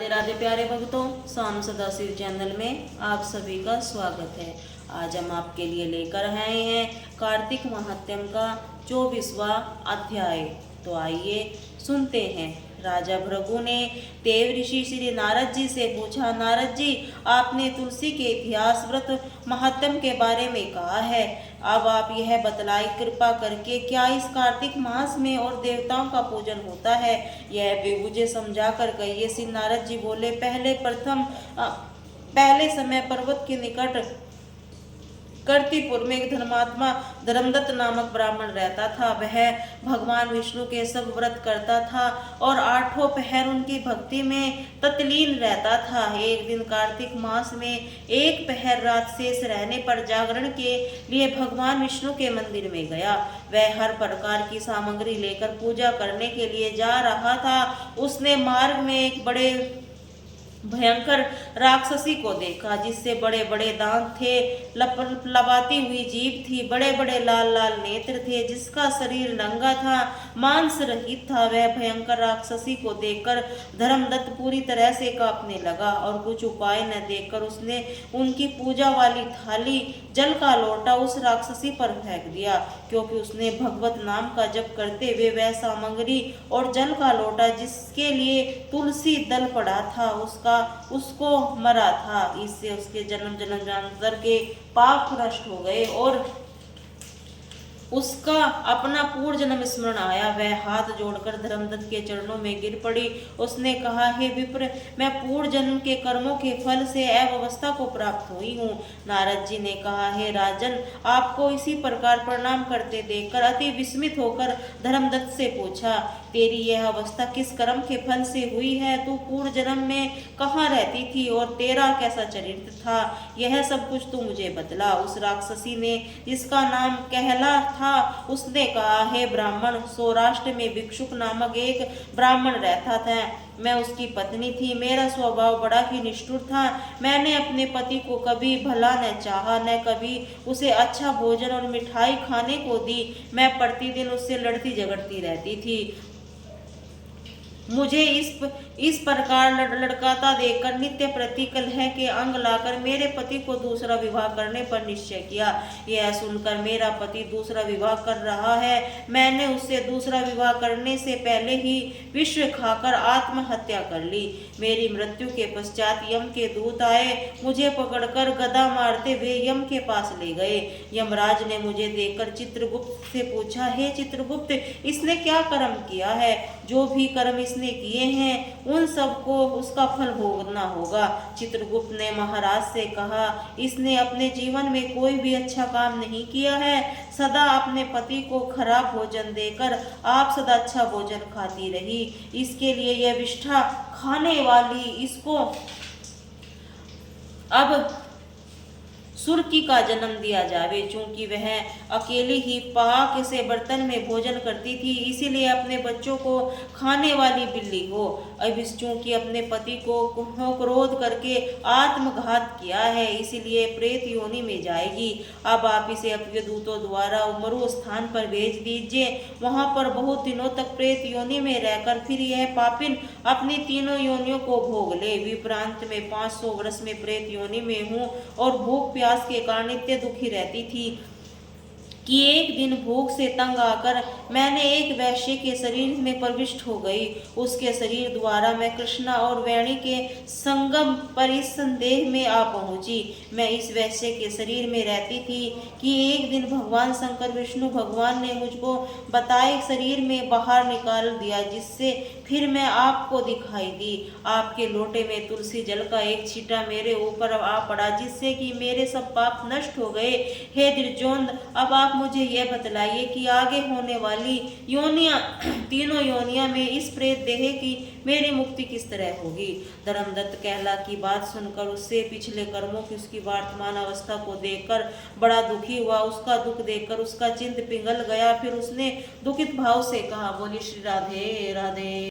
राधे प्यारे भक्तों, शाम सदाशिव चैनल में आप सभी का स्वागत है। आज हम आपके लिए लेकर आए हैं कार्तिक महात्म्य का 24वां अध्याय। तो आइए सुनते हैं। राजा भृगु ने देव ऋषि श्री नारद जी से पूछा, नारद जी, आपने तुलसी के इतिहास व्रत महात्म्य के बारे में कहा है, अब आप यह बतलाए कृपा करके क्या इस कार्तिक मास में और देवताओं का पूजन होता है, यह भी मुझे समझा कर कहिए। श्री नारद जी बोले, पहले समय पर्वत के निकट कर्तिपुर में एक धर्मात्मा धर्मदत्त नामक ब्राह्मण रहता था। वह भगवान विष्णु के सब व्रत करता था और 8 पहर उनकी भक्ति में तत्लीन रहता था। एक दिन कार्तिक मास में एक पहर रात शेष रहने पर जागरण के लिए भगवान विष्णु के मंदिर में गया। वह हर प्रकार की सामग्री लेकर पूजा करने के लिए जा रहा था। उसने मार्ग में एक बड़े भयंकर राक्षसी को देखा, जिससे बड़े बड़े दांत थे, लबाती हुई जीभ थी, बड़े बड़े लाल लाल नेत्र थे, जिसका शरीर नंगा था, मांस रहित था। वह भयंकर राक्षसी को देखकर धर्मदत्त पूरी तरह से कांपने लगा और कुछ उपाय न देखकर उसने उनकी पूजा वाली थाली, जल का लोटा उस राक्षसी पर फेंक दिया। क्योंकि उसने भगवत नाम का जप करते हुए वह सामग्री और जल का लोटा जिसके लिए तुलसी दल पड़ा था उसको मरा था। इससे उसके जन्म जन्मांतर के पाप नष्ट हो गए और उसका अपना पूर्व जन्म स्मरण आया। वह हाथ जोड़कर धर्मदत्त के चरणों में गिर पड़ी। उसने कहा, हे विप्र, मैं पूर्व जन्म के कर्मों के फल से अव्यवस्था को प्राप्त हुई हूँ। नारद जी ने कहा, हे राजन, आपको इसी प्रकार प्रणाम करते देखकर अति विस्मित होकर धर्मदत्त से पूछा, तेरी यह अवस्था किस कर्म के फल से हुई है? तू पूर्व जन्म में कहाँ रहती थी और तेरा कैसा चरित्र था? यह सब कुछ तू मुझे बतला। उस राक्षसी ने, जिसका नाम कहला था, उसने कहा, हे ब्राह्मण, सौराष्ट्र में भिक्षुक नामक एक ब्राह्मण रहता था। मैं उसकी पत्नी थी। मेरा स्वभाव बड़ा ही निष्ठुर था। मैंने अपने पति को कभी भला न चाहा, न कभी उसे अच्छा भोजन और मिठाई खाने को दी। मैं प्रतिदिन उससे लड़ती झगड़ती रहती थी। मुझे इस प्रकार लड़काता देखकर नित्य प्रतिकलह के अंग लाकर मेरे पति को दूसरा विवाह करने पर निश्चय किया। यह सुनकर मेरा पति दूसरा विवाह कर रहा है, मैंने उससे दूसरा विवाह करने से पहले ही विष खाकर आत्महत्या कर ली। मेरी मृत्यु के पश्चात यम के दूत आए, मुझे पकड़कर गदा मारते हुए यम के पास ले गए। यमराज ने मुझे देखकर चित्रगुप्त से पूछा, हे चित्रगुप्त, इसने क्या कर्म किया है? जो भी कर्म इसने किए हैं उन सबको उसका फल भोगना होगा। चित्रगुप्त ने महाराज से कहा, इसने अपने जीवन में कोई भी अच्छा काम नहीं किया है। सदा अपने पति को खराब भोजन देकर आप सदा अच्छा भोजन खाती रही। इसके लिए यह विष्ठा खाने वाली इसको अब सुर्की का जन्म दिया जावे। चूंकि वह अकेली ही पाक से बर्तन में भोजन करती थी, इसीलिए अपने बच्चों को खाने वाली बिल्ली हो। अब इस चूंकि अपने पति को क्रोध करके आत्मघात किया है, इसीलिए प्रेत योनि में जाएगी। अब आप इसे अपने दूतों द्वारा मरु स्थान पर भेज दीजिए। वहां पर बहुत दिनों तक प्रेत योनि में रहकर फिर यह पापिन अपनी तीनों योनियों को भोग ले। विप्रांत में 500 वर्ष में प्रेत योनि में हूँ और भूख प्यास के कारण इतने दुखी रहती थी कि एक दिन भूख से तंग आकर मैंने एक वैश्य के शरीर में प्रविष्ट हो गई। उसके शरीर द्वारा मैं कृष्णा और वेणी के संगम पर इस संदेह में आ पहुंची। मैं इस वैश्य के शरीर में रहती थी कि एक दिन भगवान शंकर विष्णु भगवान ने मुझको बताए शरीर में बाहर निकाल दिया, जिससे फिर मैं आपको दिखाई दी। आपके लोटे में तुलसी जल का एक छींटा मेरे ऊपर आ पड़ा, जिससे कि मेरे सब पाप नष्ट हो गए। हे द्विजोंद, अब आप मुझे यह बतलाइए कि आगे होने वाली योनियां, तीनों योनियां में इस प्रेत देह की मेरी मुक्ति किस तरह होगी? धर्मदत्त कहला की बात सुनकर उससे पिछले कर्मों की उसकी वर्तमान अवस्था को देखकर बड़ा दुखी हुआ। उसका दुख देखकर उसका चिंत पिघल गया। फिर उसने दुखित भाव से कहा, बोली श्री राधे राधे।